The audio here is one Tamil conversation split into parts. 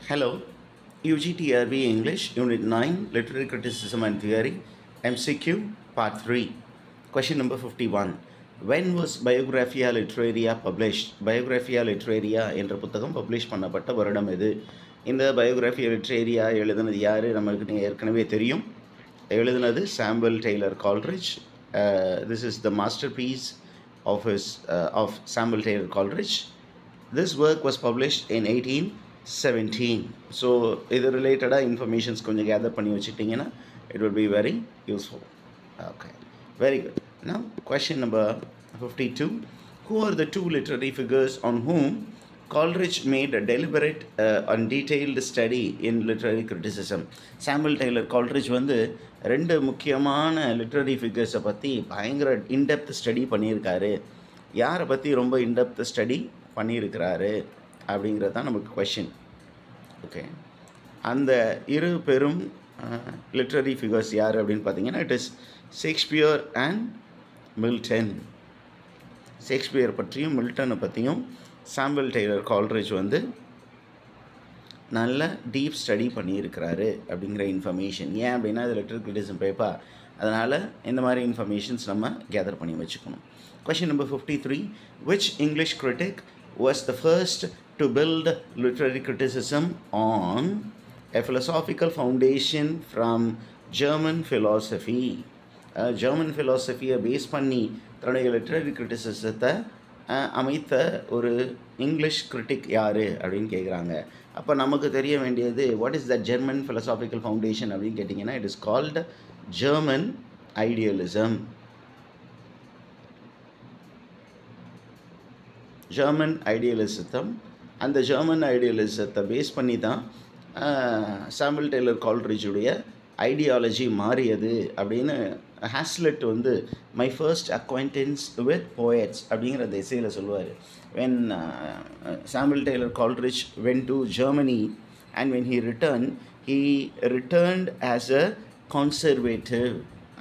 Hello, UGTRB English, Unit 9, Literary Criticism and Theory, MCQ, Part 3. Question number 51. When was Biographia Literaria published? Biographia Literaria என்ற புத்தகம் பப்ளிஷ் பண்ணப்பட்ட வருடம் எது? இந்த Biographia Literaria எழுதினது யார்? நமக்கு ஏற்கனவே தெரியும். எழுதினது Samuel Taylor Coleridge. This is the masterpiece of Samuel Taylor Coleridge. This work was published in 1817. So, இது related informations கொஞ்சம் gather பண்ணி வச்சிட்டிங்கன்னா it will be very useful. Okay, very good. Now, question number 52. Who are the two literary figures on whom Coleridge made a deliberate and detailed study in literary criticism? Samuel Taylor Coleridge வந்து ரெண்டு முக்கியமான லிட்ரரி ஃபிகர்ஸை பற்றி பயங்கர இன்டெப்த் ஸ்டடி பண்ணியிருக்காரு. யாரை பற்றி ரொம்ப இன்டெப்த் ஸ்டடி பண்ணியிருக்கிறாரு அப்படிங்கிறது தான் நமக்கு கொஷின். ஓகே, அந்த இரு பெரும் லிட்ரரி ஃபிகர்ஸ் யார் அப்படின்னு பார்த்தீங்கன்னா it is Shakespeare and Milton. Shakespeare பற்றியும் மில்டனை பற்றியும் சாம்பல் டெய்லர் கால்ரிட்ஜ் வந்து நல்ல டீப் ஸ்டடி பண்ணியிருக்கிறாரு அப்படிங்கிற இன்ஃபர்மேஷன். ஏன் அப்படின்னா அது லிட்ரரி கிரிட்டிசிசம் பேப்பர், அதனால் இந்த மாதிரி இன்ஃபர்மேஷன்ஸ் நம்ம கேதர் பண்ணி வச்சுக்கணும். Question number 53. Which English critic was the first to build literary criticism on a philosophical foundation from German philosophy? German philosophy-யை பேஸ் பண்ணி தன்னுடைய லிட்ரரி கிரிட்டிசிசத்தை அமைத்த ஒரு இங்கிலீஷ் கிரிட்டிக் யார் அப்படின்னு கேட்குறாங்க. அப்போ நமக்கு தெரிய வேண்டியது what is the German philosophical foundation அப்படின்னு கேட்டிங்கன்னா it is called German idealism. German ஐடியலிசத்தம், அந்த ஜெர்மன் ஐடியலிசத்தை பேஸ் பண்ணி தான் சாமுவல் டெய்லர் கால்ரிட்ஜுடைய ஐடியாலஜி மாறியது அப்படின்னு ஹாஸ்லெட் வந்து my first acquaintance with poets அப்படிங்கிற அந்த எஸ்ஸேயில் சொல்லுவார். When Samuel Taylor Coleridge went to Germany and when he returned as a conservative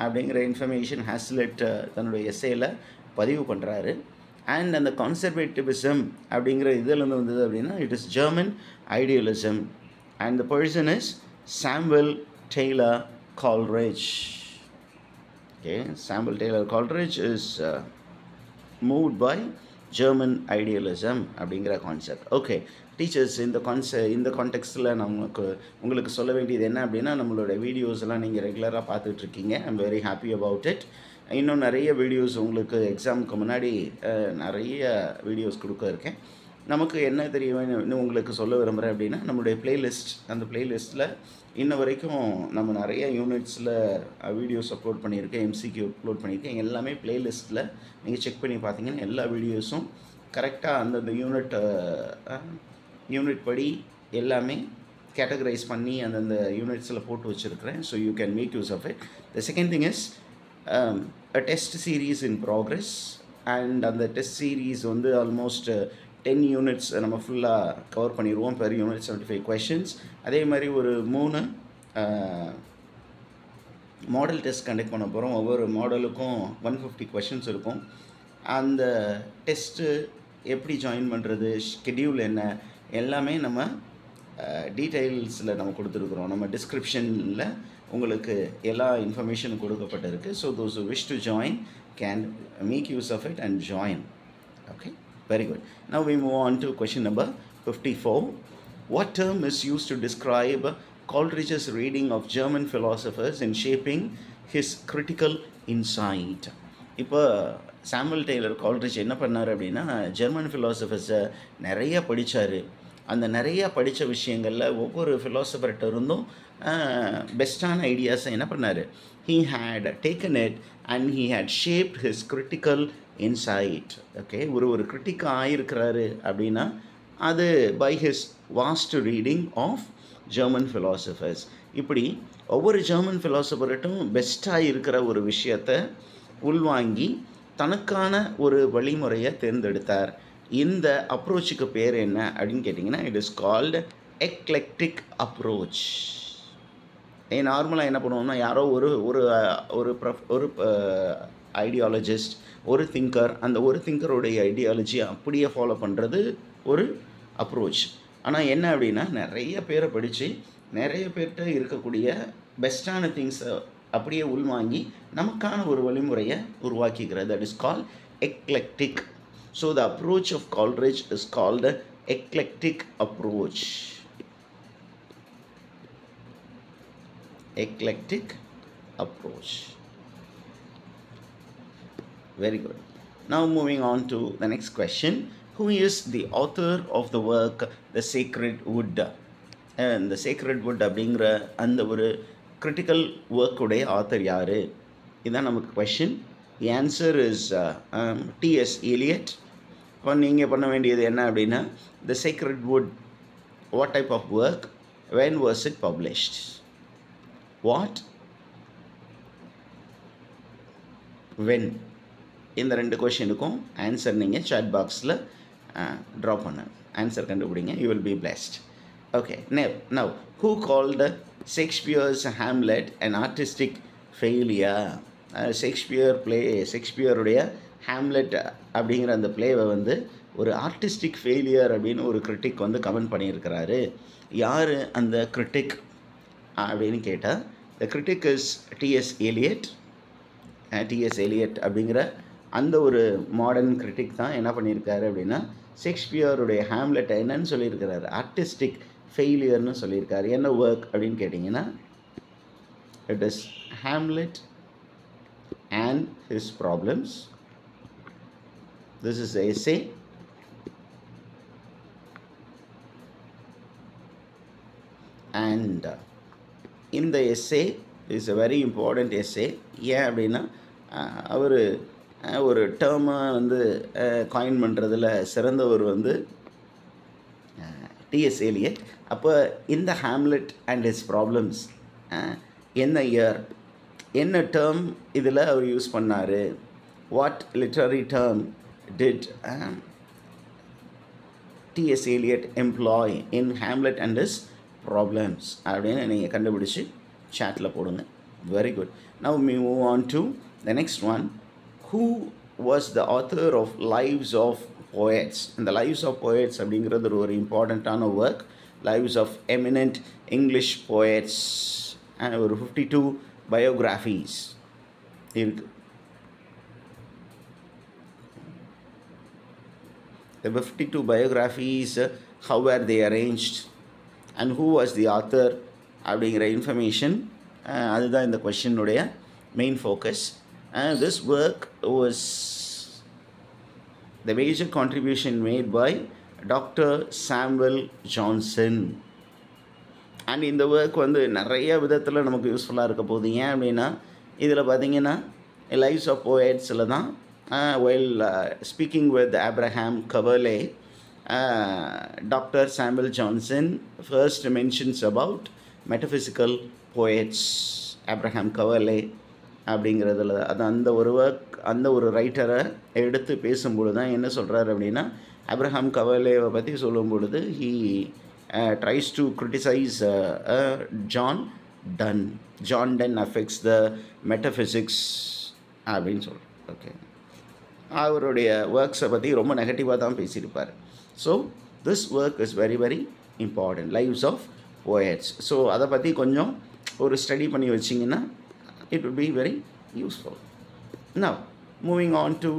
அப்படிங்கிற இன்ஃபர்மேஷன் ஹாஸ்லெட் தன்னுடைய எஸ்ஸேயில் பதிவு பண்ணுறாரு. அண்ட் அந்த கான்சர்வேட்டிவிசம் அப்படிங்கிற இதில் வந்தது அப்படின்னா it is German idealism and the person is Samuel Taylor Coleridge. Okay, Samuel Taylor Coleridge is moved by German idealism அப்படிங்கிற கான்செப்ட். ஓகே டீச்சர்ஸ், இந்த கான்டெக்ஸ்டில் உங்களுக்கு சொல்ல வேண்டியது என்ன அப்படின்னா நம்மளோட வீடியோஸ் எல்லாம் நீங்கள் ரெகுலராக பார்த்துட்ருக்கீங்க. I am very happy about it. இன்னும் நிறைய வீடியோஸ் உங்களுக்கு எக்ஸாமுக்கு முன்னாடி நிறைய வீடியோஸ் கொடுக்க இருக்கேன். நமக்கு என்ன தெரியும் இன்னும் உங்களுக்கு சொல்ல விரும்புகிறேன் அப்படின்னா நம்மளுடைய ப்ளேலிஸ்ட், அந்த ப்ளேலிஸ்ட்டில் இன்ன வரைக்கும் நம்ம நிறைய யூனிட்ஸில் வீடியோஸ் அப்லோட் பண்ணியிருக்கேன், எம்சிக்யூ அப்லோட் பண்ணியிருக்கேன். எல்லாமே ப்ளேலிஸ்ட்டில் நீங்கள் செக் பண்ணி பார்த்தீங்கன்னா எல்லா வீடியோஸும் கரெக்டாக அந்தந்த யூனிட் படி எல்லாமே கேட்டகரைஸ் பண்ணி அந்தந்த யூனிட்ஸில் போட்டு வச்சுருக்கிறேன். So you can make use of it. The second thing is a test series in progress, and அந்த டெஸ்ட் சீரீஸ் வந்து ஆல்மோஸ்ட் 10 யூனிட்ஸ் நம்ம ஃபுல்லாக கவர் பண்ணிடுவோம். Per unit 75 questions. அதே மாதிரி ஒரு 3 மாடல் டெஸ்ட் கண்டக்ட் பண்ண போகிறோம். ஒவ்வொரு மாடலுக்கும் 150 questions இருக்கும். அந்த டெஸ்ட்டு எப்படி ஜாயின் பண்ணுறது, ஷெட்யூல் என்ன, எல்லாமே நம்ம டீட்டெயில்ஸில் நம்ம கொடுத்துருக்குறோம். நம்ம டிஸ்கிரிப்ஷனில் உங்களுக்கு எல்லா இன்ஃபர்மேஷனும் கொடுக்கப்பட்டிருக்கு. So those who wish to join can make use of it and join. Okay, very good. Now we move on to question number 54. What term is used to describe Coleridge's reading of German philosophers in shaping his critical insight? இப்போ சாமுவல் டெய்லர் கால்ரிட்ஜ் என்ன பண்ணார் அப்படின்னா ஜெர்மன் ஃபிலாசபர்ஸை நிறைய படித்தார். அந்த நிறையா படித்த விஷயங்களில் ஒவ்வொரு ஃபிலாசபர்கிட்ட இருந்தும் பெஸ்ட்டான ஐடியாஸை என்ன பண்ணார், he had taken it and he had shaped his critical insight. Okay, ஒரு கிரிட்டிக்காக ஆகிருக்கிறாரு அப்படின்னா அது by his vast reading of German philosophers. இப்படி ஒவ்வொரு ஜெர்மன் ஃபிலாசபர்கிட்டும் பெஸ்ட்டாக இருக்கிற ஒரு விஷயத்தை உள்வாங்கி தனக்கான ஒரு வழிமுறையை தேர்ந்தெடுத்தார். இந்த அப்ரோச்சுக்கு பேர் என்ன அப்படின்னு கேட்டிங்கன்னா it is called eclectic approach. நார்மலாக என்ன பண்ணுவோம்னா யாரோ ஒரு ஐடியாலஜிஸ்ட், ஒரு திங்கர், அந்த ஒரு திங்கருடைய ஐடியாலஜி அப்படியே ஃபாலோ பண்ணுறது ஒரு அப்ரோச். ஆனால் என்ன அப்படின்னா நிறைய பேரை படித்து நிறைய பேர்கிட்ட இருக்கக்கூடிய பெஸ்ட்டான திங்ஸை அப்படியே உள்வாங்கி நமக்கான ஒரு வழிமுறையை உருவாக்கிக்கிறது. That is call eclectic. So the approach of Coleridge is called eclectic approach. Eclectic approach. Very good. Now moving on to the next question. Who is the author of the work The Sacred Wood? And the Sacred Wood அப்படிங்கிற அந்த ஒரு critical work உடைய ஆத்தர் யார்? இதுதான் நமக்கு question. The answer is T.S. Eliot. இப்போ நீங்கள் பண்ண வேண்டியது என்ன அப்படின்னா, The Sacred Wood, what type of work, when was it published? What, when, இந்த ரெண்டு கொஷினுக்கும் ஆன்சர் நீங்கள் சாட் பாக்ஸில் ட்ரா பண்ண ஆன்சர் கண்டுபிடிங்க. You will be blessed. Okay, now who called Shakespeare's Hamlet and artistic failure? ஷேக்ஸ்பியருடைய ஹேம்லெட் அப்படிங்கிற அந்த பிளேவை வந்து ஒரு ஆர்டிஸ்டிக் ஃபெயிலியர் அப்படின்னு ஒரு கிரிட்டிக் வந்து கமெண்ட் பண்ணியிருக்கிறாரு. யார் அந்த கிரிட்டிக் அப்படின்னு கேட்டால், the critic is T.S. Eliot. T.S. Eliot அப்படிங்கிற அந்த ஒரு மாடர்ன் கிரிட்டிக் தான் என்ன பண்ணியிருக்காரு அப்படின்னா, ஷேக்ஸ்பியருடைய ஹேம்லெட்டை என்னன்னு சொல்லியிருக்கிறாரு, ஆர்டிஸ்டிக் ஃபெயிலியர்னு சொல்லியிருக்காரு. என்ன ஒர்க் அப்படின்னு கேட்டிங்கன்னா, it is Hamlet and his problems. This is essay. And இந்த essay is a very important essay. ஏன் அப்படின்னா, அவர் ஒரு டேர்மை வந்து காயின் பண்ணுறதுல சிறந்தவர் வந்து T.S. Eliot. அப்போ இந்த ஹேம்லெட் அண்ட் ஹிஸ் ப்ராப்ளம்ஸ் என்ன இயர், என்ன டேர்ம் இதில் அவர் யூஸ் பண்ணார், what literary term did T.S. Eliot employ in Hamlet and his problems அப்படின்னு நீங்கள் கண்டுபிடிச்சி சாட்டில் போடுங்க. Very good. Now we move on to the next one. Who was the author of Lives of Poets? இந்த Lives of Poets அப்படிங்கிறது ஒரு இம்பார்ட்டண்ட்டான work. Lives of eminent English poets and ஒரு 52 biographies இருக்கு. The 52 biographies, how were they arranged and who was the author அப்படிங்கிற இன்ஃபர்மேஷன், அதுதான் இந்த கொஷினுடைய main focus. This work was the major contribution made by Dr. Samuel Johnson. And இந்த ஒர்க் வந்து நிறைய விதத்தில் நமக்கு யூஸ்ஃபுல்லாக இருக்க போகுது. ஏன் அப்படின்னா, இதில் பார்த்தீங்கன்னா லைவ்ஸ் ஆஃப் போயட்ஸில் தான் while speaking with Abraham Cavale, Dr. Samuel Johnson first mentions about metaphysical poets. Abraham Cavale அப்படிங்கிறதுல அது அந்த ஒரு ஒர்க், அந்த ஒரு ரைட்டரை எடுத்து பேசும்பொழுது தான் என்ன சொல்கிறார் அப்படின்னா, அப்ரஹாம் கவலேவை பற்றி சொல்லும் பொழுது he tries to criticize John Donne. John Donne affects the metaphysics அப்படின்னு சொல்கிறார். ஓகே, அவருடைய ஒர்க்ஸை பற்றி ரொம்ப நெகட்டிவாக தான் பேசியிருப்பார். So this work is very very important, lives of poets. So அதை பற்றி கொஞ்சம் ஒரு ஸ்டடி பண்ணி வச்சிங்கன்னா it would be very useful. Now moving on to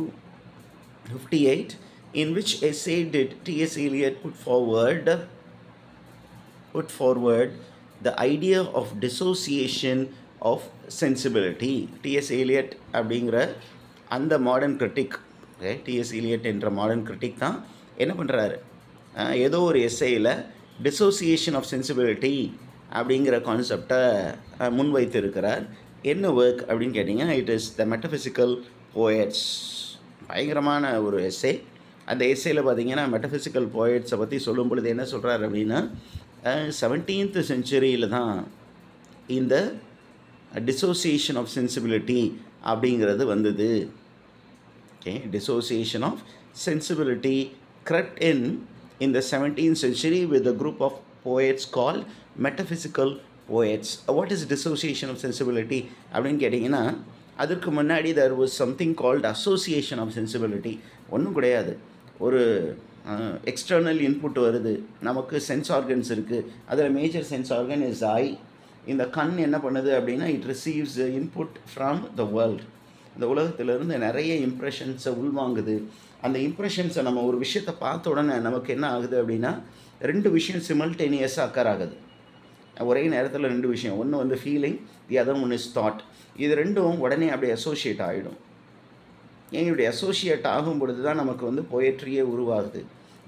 58, in which essay did T.S. Eliot put forward the idea of dissociation of sensibility? T.S. Eliot அப்படிங்கிற அந்த மாடர்ன் கிரிட்டிக், T.S. Eliot என்ற மாடர்ன் கிரிட்டிக் தான் என்ன பண்ணுறாரு, ஏதோ ஒரு எஸ்ஸேயில் டிசோசியேஷன் ஆஃப் சென்சிபிலிட்டி அப்படிங்கிற கான்செப்டை முன்வைத்து இருக்கிறார். என்ன ஒர்க் அப்படின்னு கேட்டிங்கன்னா, it is the metaphysical poets. பயங்கரமான ஒரு எஸ்ஸே. அந்த எஸ்ஸேயில் பார்த்தீங்கன்னா மெட்டஃபிசிக்கல் போயட்ஸை பற்றி சொல்லும் பொழுது என்ன சொல்கிறார் அப்படின்னா, 17th centuryயில் தான் இந்த டிசோசியேஷன் ஆஃப் சென்சிபிலிட்டி அப்படிங்கிறது வந்தது. Okay, dissociation of sensibility crept in the 17th century with a group of poets called metaphysical poets. What is dissociation of sensibility அப்படின்னு கேட்டிங்கன்னா, அதற்கு முன்னாடி there was something called association of sensibility. ஒன்றும் கிடையாது, ஒரு எக்ஸ்டர்னல் இன்புட் வருது, நமக்கு சென்ஸ் ஆர்கன்ஸ் இருக்குது. அதில் major sense organ is I. இந்த கண் என்ன பண்ணுது அப்படின்னா, it receives input from the world. இந்த உலகத்திலிருந்து நிறைய இம்ப்ரெஷன்ஸை உள்வாங்குது. அந்த இம்ப்ரெஷன்ஸை நம்ம ஒரு விஷயத்தை பார்த்த உடனே நமக்கு என்ன ஆகுது அப்படின்னா, 2 விஷயம் சிமல்டேனியஸாக அக்கர் ஆகுது. ஒரே நேரத்தில் 2 விஷயம். ஒன்று வந்து feeling, the other one is thought. இது ரெண்டும் உடனே அப்படியே அசோசியேட் ஆகிடும். ஏன் இப்படி அசோசியேட் ஆகும் பொழுது தான் நமக்கு வந்து போயட்ரியே உருவாகுது.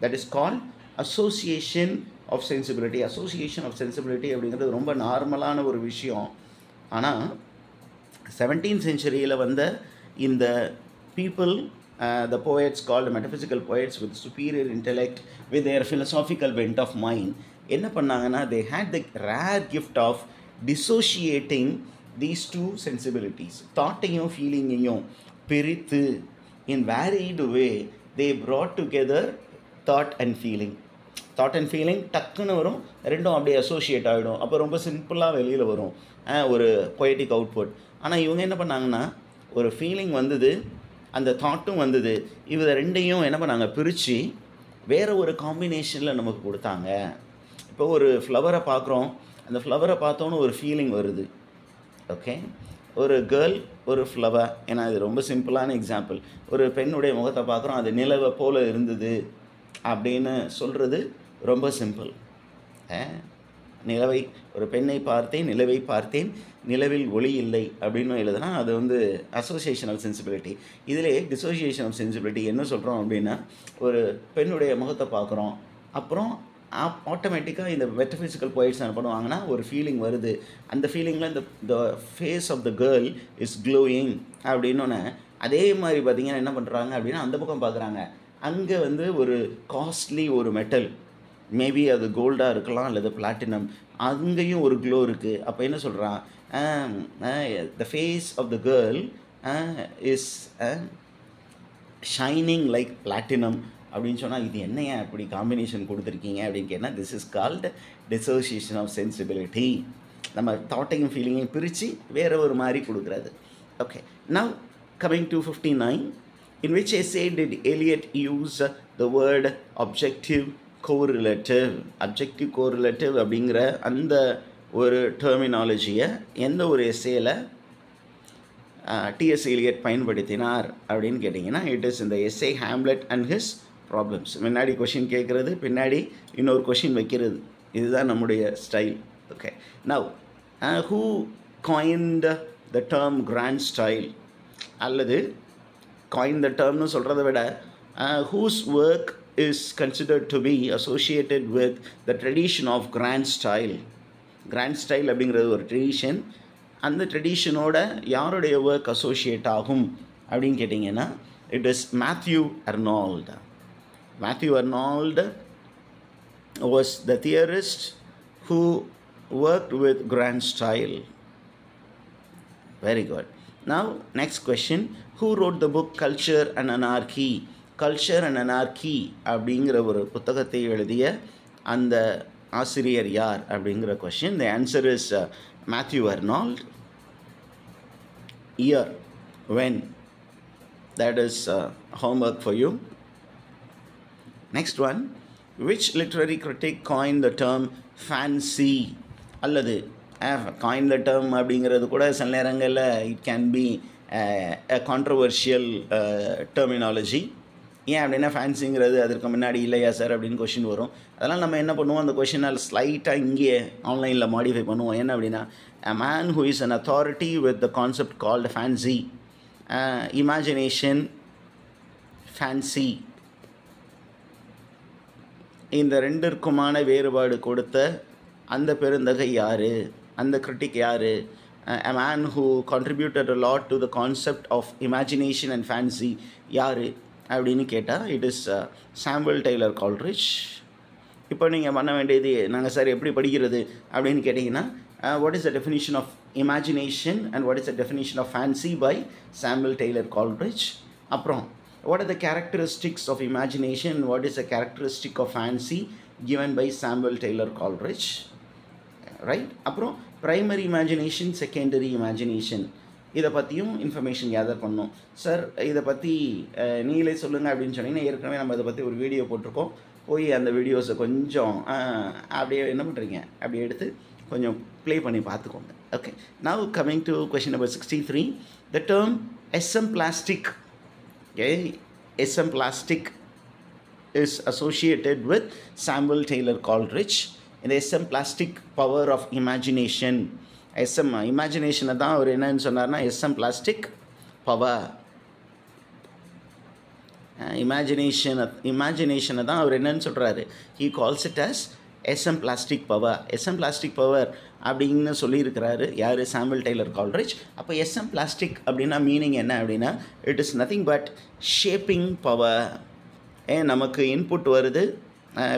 That is called association of sensibility. Association of sensibility அப்படிங்கிறது ரொம்ப நார்மலான ஒரு விஷயம். ஆனால் 17th centuryயில் வந்த இந்த people, the poets called metaphysical poets with superior intellect, with their philosophical bent of mind, என்ன பண்ணாங்கன்னா, they had the rare gift of dissociating these two sensibilities. தாட்டையும் ஃபீலிங்கையும் பிரித்து in varied way they brought together thought and feeling. Thought and feeling டக்குன்னு வரும், ரெண்டும் அப்படியே அசோசியேட் ஆகிடும். அப்போ ரொம்ப சிம்பிளாக வெளியில் வரும் ஒரு பொயட்டிக் அவுட்புட். ஆனால் இவங்க என்ன பண்ணாங்கன்னா, ஒரு ஃபீலிங் வந்தது, அந்த தாட்டும் வந்தது, இவங்க ரெண்டையும் என்ன பண்ணாங்க, பிரித்து வேறு ஒரு காம்பினேஷனில் நமக்கு கொடுத்தாங்க. இப்போ ஒரு ஃப்ளவரை பார்க்குறோம், அந்த ஃப்ளவரை பார்த்தோன்னு ஒரு ஃபீலிங் வருது. ஓகே, ஒரு கேர்ள், ஒரு ஃப்ளவர். ஏன்னா இது ரொம்ப சிம்பிளான எக்ஸாம்பிள். ஒரு பெண்ணுடைய முகத்தை பார்க்குறோம், அது நிலவை போல் இருந்தது அப்படின்னு சொல்கிறது ரொம்ப சிம்பிள். நிலவை, ஒரு பெண்ணை பார்த்தேன், நிலவை பார்த்தேன், நிலவில் ஒளி இல்லை அப்படின்னு எழுதுனா அது வந்து அசோசியேஷன் ஆஃப் சென்சிபிலிட்டி. இதிலே டிசோசியேஷன் ஆஃப் சென்சிபிலிட்டி என்ன சொல்கிறோம் அப்படின்னா, ஒரு பெண்ணுடைய முகத்தை பார்க்குறோம், அப்புறம் ஆட்டோமேட்டிக்காக இந்த மெட்டஃபிசிக்கல் போயிட்ஸ் என்ன பண்ணுவாங்கன்னா, ஒரு ஃபீலிங் வருது. அந்த ஃபீலிங்கில் the face of the girl is glowing அப்படின்னோடனே, அதே மாதிரி பார்த்திங்கன்னா என்ன பண்ணுறாங்க அப்படின்னா, அந்த பக்கம் பார்க்குறாங்க, அங்கே வந்து ஒரு காஸ்ட்லி ஒரு மெட்டல், மேபி அது கோல்டாக இருக்கலாம் அல்லது பிளாட்டினம், அங்கேயும் ஒரு க்ளோ இருக்குது. அப்போ என்ன சொல்கிறான், the face of the girl is shining like platinum அப்படின்னு சொன்னால், இது என்னையா இப்படி காம்பினேஷன் கொடுத்துருக்கீங்க அப்படின்னு கேட்டால், this is called dissociation of sensibility. நம்ம தாட்டையும் ஃபீலிங்கையும் பிரித்து வேறு ஒரு மாதிரி கொடுக்குறது. Okay, now coming to 59. In which essay did Eliot use the word objective correlative? Objective correlative அப்படிங்கிற அந்த ஒரு டெர்மினாலஜியை எந்த ஒரு எஸ்ஸேயில் டிஎஸ் எலியட் பயன்படுத்தினார் அப்படின்னு கேட்டிங்கன்னா, இட் இஸ் இந்த essay Hamlet and his problems. முன்னாடி கொஷின் கேட்குறது, பின்னாடி இன்னொரு கொஷின் வைக்கிறது, இதுதான் நம்முடைய style. Okay, now who coined the term grand style, அல்லது காயின் த டேர்ம்னு சொல்கிறத விட whose work is considered to be associated with the tradition of grand style. Grand style அப்படிங்கிறது ஒரு ட்ரெடிஷன். அந்த ட்ரெடிஷனோட யாருடைய ஒர்க் அசோசியேட் ஆகும் அப்படின்னு கேட்டிங்கன்னா, it is Matthew Arnold. Matthew Arnold was the theorist who worked with grand style. Very good. Now, next question. Who wrote the book Culture and Anarchy? Culture and Anarchy அப்படிங்கிற ஒரு புத்தகத்தை எழுதிய அந்த ஆசிரியர் யார் அப்படிங்கிற question. The answer is Matthew Arnold. Year, when? That is homework for you. Next one. Which literary critic coined the term fancy? அல்லது காயின் த டேர்ம் அப்படிங்கிறது கூட சில நேரங்களில் it can be controversial terminology. ஏன் அப்படின்னா, ஃபேன்சிங்கிறது அதற்கு முன்னாடி இல்லையா சார் அப்படின்னு கொஷின் வரும். அதெல்லாம் நம்ம என்ன பண்ணுவோம், அந்த கொஷினால் ஸ்லைட்டாக இங்கே ஆன்லைனில் மாடிஃபை பண்ணுவோம். என்ன அப்படின்னா, a man who is an authority with the concept called fancy, imagination, fancy, இந்த ரெண்டிற்குமான வேறுபாடு கொடுத்த அந்த பெருந்தகை யார், அந்த கிரிட்டிக் யார்? A man who contributed a lot to the concept of imagination and fancy யார் அப்படின்னு கேட்டால், இட் இஸ் சாமுவல் டெய்லர் கால்ட்ரிட்ஜ். இப்போ நீங்கள் பண்ண வேண்டியது, நாங்கள் சார் எப்படி படிக்கிறது அப்படின்னு கேட்டிங்கன்னா, what is the definition of imagination and what is the definition of fancy by Samuel Taylor Coleridge. அப்புறம் what are the characteristics of imagination, what is the characteristic of fancy given by Samuel Taylor Coleridge, right? அப்புறம் primary imagination, secondary imagination, இதை பற்றியும் இன்ஃபர்மேஷன் கேதர் பண்ணோம். சார் இதை பற்றி நீங்களே சொல்லுங்கள் அப்படின்னு சொன்னீங்கன்னா, ஏற்கனவே நம்ம இதை பற்றி ஒரு வீடியோ போட்டிருக்கோம். போய் அந்த வீடியோஸை கொஞ்சம் அப்படியே என்ன பண்ணுறீங்க, அப்படியே எடுத்து கொஞ்சம் ப்ளே பண்ணி பார்த்துக்கோங்க. Okay, now coming to question number 63. The term SM plastic, okay, SM plastic is associated with Samuel Taylor Coleridge. In the SM plastic power of imagination, SM imagination தான் அவர் என்னன்னு சொன்னார்னா SM plastic power, imagination தான் அவர் என்னன்னு சொல்கிறாரு, he calls it as SM plastic power. SM plastic power அப்படின்னு சொல்லியிருக்கிறாரு யார், சாமுவல் டெய்லர் கால்ரிட்ஜ். அப்போ SM plastic அப்படின்னா மீனிங் என்ன அப்படின்னா, it is nothing but shaping power. நமக்கு இன்புட் வருது,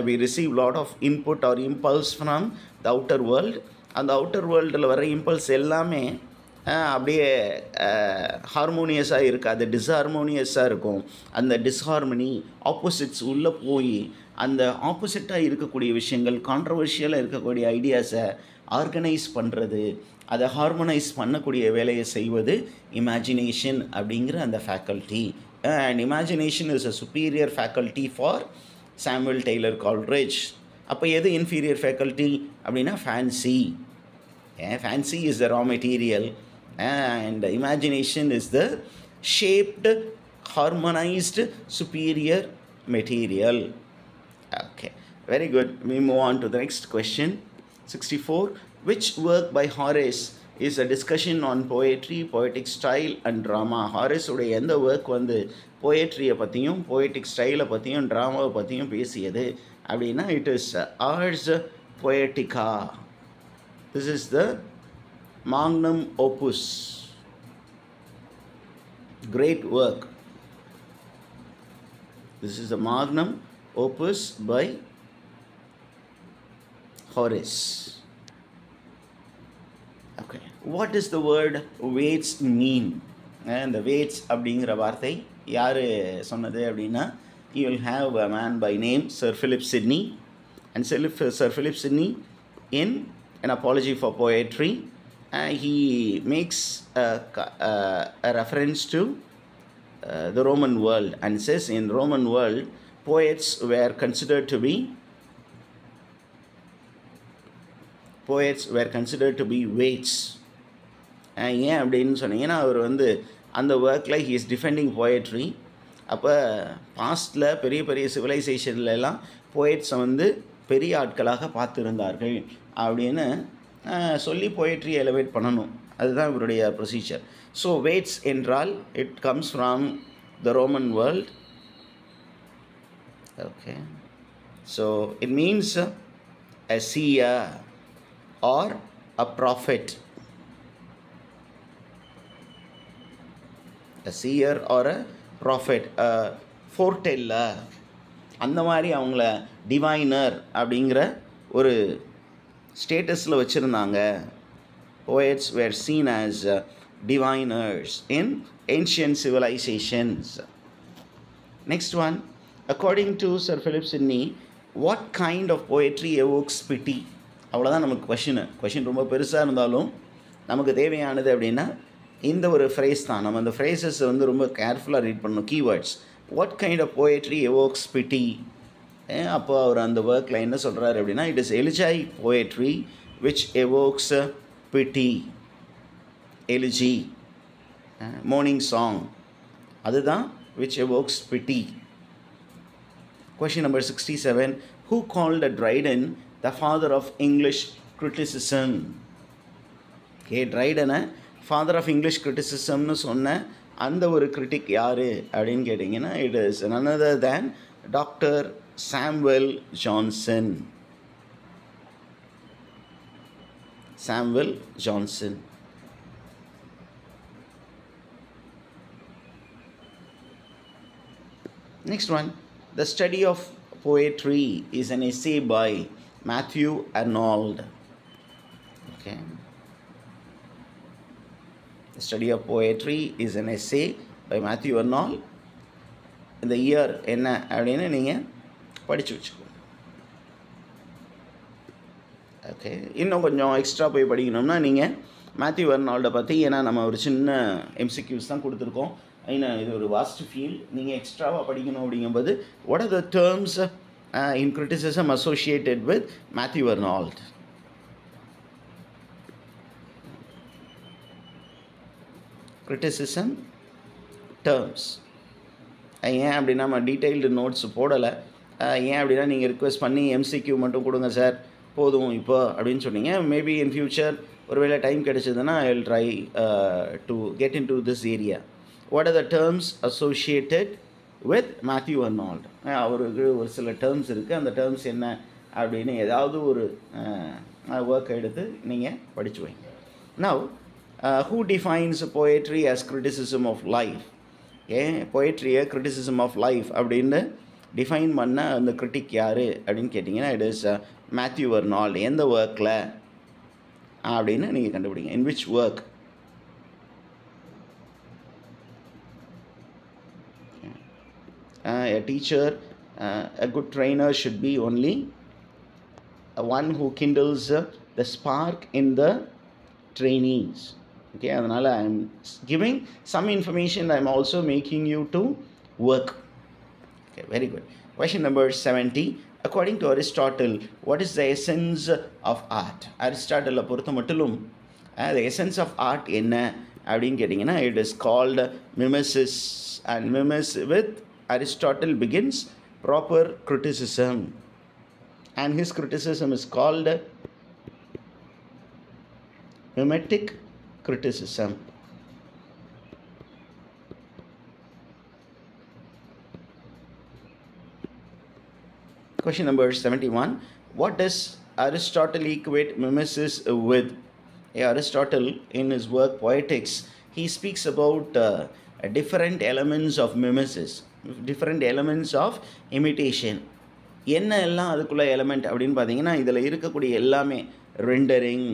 we receive lot of input or impulse from the outer world. அந்த அவுட்டர் வேர்ல்டில் வர இம்பல்ஸ் எல்லாமே அப்படியே ஹார்மோனியஸாக இருக்காது, டிஸ்ஹார்மோனியஸாக இருக்கும். அந்த டிஸ்ஹார்மனி ஆப்போசிட்ஸ் உள்ளே போய் அந்த ஆப்போசிட்டாக இருக்கக்கூடிய விஷயங்கள், கான்ட்ரவர்ஷியலாக இருக்கக்கூடிய ஐடியாஸை ஆர்கனைஸ் பண்ணுறது, அதை ஹார்மோனைஸ் பண்ணக்கூடிய வேலையை செய்வது இமேஜினேஷன் அப்படிங்கிற அந்த faculty. And imagination is a superior faculty for Samuel Taylor Coleridge. அப்போ எது inferior faculty அப்படின்னா fancy. Fancy is the raw material and imagination is the shaped, harmonized, superior material. Okay, very good. We move on to the next question. 64. Which work by Horace is a discussion on poetry, poetic style and drama? Harris உடைய எந்த ஒர்க் வந்து போயட்ரியை பற்றியும் போயட்டிக் ஸ்டைலை பற்றியும் ட்ராமாவை பற்றியும் பேசியது அப்படின்னா, it is Ars Poetica. This is the magnum opus, great work. This is the magnum opus by Horace. Okay, what does the word weights mean? And the weights அப்படிங்கிற வார்த்தை யார் சொன்னது அப்படின்னா, you will have a man by name Sir Philip Sidney. And Sir Philip Sidney, in an apology for poetry, he makes a reference to the Roman world and says in Roman world poets were considered to be weights. ஏன் அப்படின்னு சொன்னீங்கன்னா, அவர் வந்து அந்த ஒர்க்கில் ஹி இஸ் டிஃபெண்டிங் போயட்ரி. அப்போ பாஸ்டில் பெரிய பெரிய சிவிலைசேஷன்லாம் போயட்ஸை வந்து பெரிய ஆட்களாக பார்த்துருந்தார்கள் அப்படின்னு சொல்லி போயட்ரி எலவேட் பண்ணணும். அதுதான் இவருடைய ப்ரொசீஜர். ஸோ weights என்றால் it comes from the Roman world. Okay, so it means a seer or a prophet. A seer or a prophet, a foreteller. அந்த மாதிரி அவங்கள டிவைனர் அப்படிங்கிற ஒரு ஸ்டேட்டஸில் வச்சுருந்தாங்க. Poets were seen as diviners in ancient civilizations. Next one, according to Sir Philip Sidney, what kind of poetry evokes pity? அவ்வளோதான் நமக்கு கொஷின் ரொம்ப பெருசாக இருந்தாலும் நமக்கு தேவையானது அப்படின்னா இந்த ஒரு ஃப்ரேஸ் தான். நம்ம அந்த ஃப்ரேசஸ் வந்து ரொம்ப கேர்ஃபுல்லாக ரீட் பண்ணணும், keywords. What kind of poetry evokes pity? அப்போ அவர் அந்த ஒர்க்கில் என்ன சொல்கிறாரு அப்படின்னா, it is elegiac poetry which evokes pity. Elegy, mourning song, அதுதான் which evokes pity. Question number 67. Who called Dryden the father of English criticism? Okay, Dryden father of English criticism னு சொன்ன அந்த ஒரு கிரிட்டிக் யார் அப்படின்னு கேட்டிங்கன்னா, it is none other than Dr. Samuel Johnson. Samuel Johnson. Next one. The study of poetry is an essay by Matthew Arnold. Okay. The study of poetry is an essay by Matthew Arnold. இந்த இயர் என்ன அப்படின்னு நீங்கள் படித்து வச்சுக்கோங்க. ஓகே, இன்னும் கொஞ்சம் எக்ஸ்ட்ரா போய் படிக்கணும்னா நீங்கள் மேத்யூ வெர்னால்டை பற்றி ஏன்னா நம்ம ஒரு சின்ன எம்சிக்யூஸ் தான் கொடுத்துருக்கோம். ஏன்னா இது ஒரு வாஸ்ட் ஃபீல்ட், நீங்கள் எக்ஸ்ட்ராவாக படிக்கணும் அப்படிங்கும்போது what are the terms in criticism associated with Matthew Arnold? Criticism terms. ஏன் அப்படின்னா நம்ம டீட்டெயில்டு நோட்ஸ் போடலை. ஏன் அப்படின்னா நீங்கள் ரிக்வெஸ்ட் பண்ணி எம்சிக்யூ மட்டும் கொடுங்க சார் போதும் இப்போ அப்படின்னு சொன்னீங்க. மேபி இன் ஃபியூச்சர் ஒருவேளை டைம் கிடைச்சதுன்னா I will try to get into this area. What are the terms associated with Matthew Arnold? அவருக்கு ஒரு சில டேர்ம்ஸ் இருக்குது. அந்த டேர்ம்ஸ் என்ன அப்படின்னு ஏதாவது ஒரு ஒர்க் எடுத்து நீங்கள் படித்து வைங்க. Now who defines poetry as criticism of life? ஏன் poetry-யை criticism of life அப்படின்னு டிஃபைன் பண்ண அந்த கிரிட்டிக் யார் அப்படின்னு கேட்டிங்கன்னா இட் இஸ் மேத்யூ வெர்னால்ட். எந்த ஒர்க்கில் அப்படின்னு நீங்கள் கண்டுபிடிங்க. In which work? A teacher, a good trainer should be only one who kindles the spark in the trainees. Okay, அதனால் I am giving some information. I am also making you to work. Okay, very good. Question number 70. According to Aristotle, what is the essence of art? Aristotle பொறுத்த மட்டும் the essence of art என்ன அப்படின்னு கேட்டிங்கன்னா it is called mimesis, and mimesis with Aristotle begins proper criticism, and his criticism is called mimetic criticism. Question number 71. What does Aristotle equate mimesis with? Aristotle, in his work Poetics, he speaks about different elements of mimesis, different elements of imitation. என்ன எல்லாம் அதுக்குள்ள எலமெண்ட் அப்படின்னு பார்த்தீங்கன்னா இதில் இருக்கக்கூடிய எல்லாமே ரெண்டரிங்,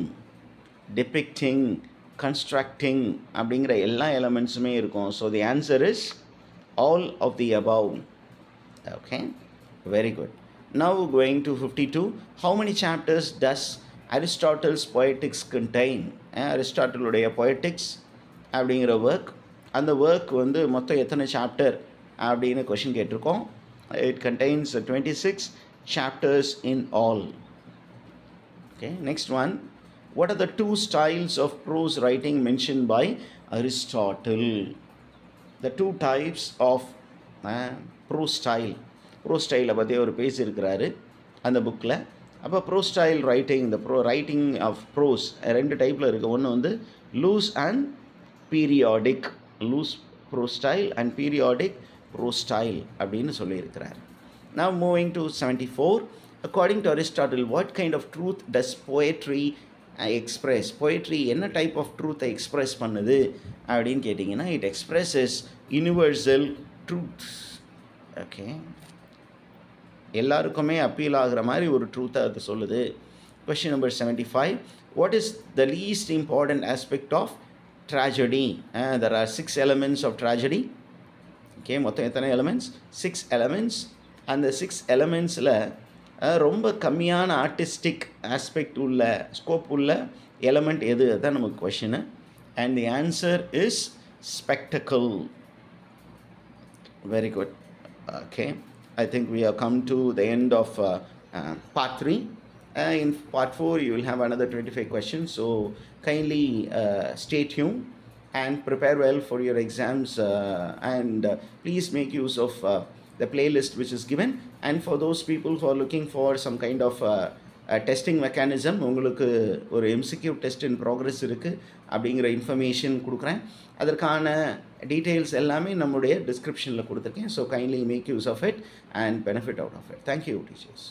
depicting, constructing அப்படிங்கிற எல்லா எலமெண்ட்ஸுமே இருக்கும். So the answer is all of the above. Okay, very good. Now going to 52. How many chapters does Aristotle's Poetics contain? அரிஸ்டாட்டிலுடைய Poetics அப்படிங்கிற ஒர்க், அந்த ஒர்க் வந்து மொத்தம் எத்தனை சாப்டர் அப்படின்னு கொஷின் கேட்டிருக்கோம். It contains 26 chapters in all. Okay, next one. What are the two styles of prose writing mentioned by Aristotle? The two types of prose style. Prose style பற்றி ஒரு பேஜ் இருக்கிறாரு அந்த புக்கில். அப்போ prose style writing, the writing of prose ரெண்டு டைப்பில் இருக்குது. ஒன்று வந்து loose and periodic, loose prose style and periodic prose style அப்படின்னு சொல்லியிருக்கிறார். Now moving to 74. According to Aristotle, what kind of truth does poetry express? Poetry என்ன டைப் ஆஃப் ட்ரூத்தை எக்ஸ்ப்ரெஸ் பண்ணுது அப்படின்னு கேட்டிங்கன்னா it expresses universal truths. Okay, எல்லாருக்குமே அப்பீல் ஆகிற மாதிரி ஒரு ட்ரூத்தை அது சொல்லுது. Question number 75. What is the least important aspect of tragedy? There are 6 elements of tragedy. Okay, மொத்தம் எத்தனை எலமெண்ட்ஸ்? 6 elements. அந்த 6 elementsல ரொம்ப கம்மியான ஆர்டிஸ்டிக் ஆஸ்பெக்ட் உள்ள, ஸ்கோப் உள்ள எலமெண்ட் எது? அதுதான் நமக்கு question. And the answer is spectacle. Very good. Okay, I think we have come to the end of part 3. In part 4 you will have another 25 questions, so kindly stay tuned and prepare well for your exams, and please make use of the playlist which is given. And for those people who are looking for some kind of testing mechanism, உங்களுக்கு ஒரு MCQ test in progress இருக்குது அப்படிங்கிற இன்ஃபர்மேஷன் கொடுக்குறேன். அதற்கான டீட்டெயில்ஸ் எல்லாமே நம்முடைய டிஸ்கிரிப்ஷனில் கொடுத்துருக்கேன். So kindly make use of it and benefit out of it. Thank you, teachers.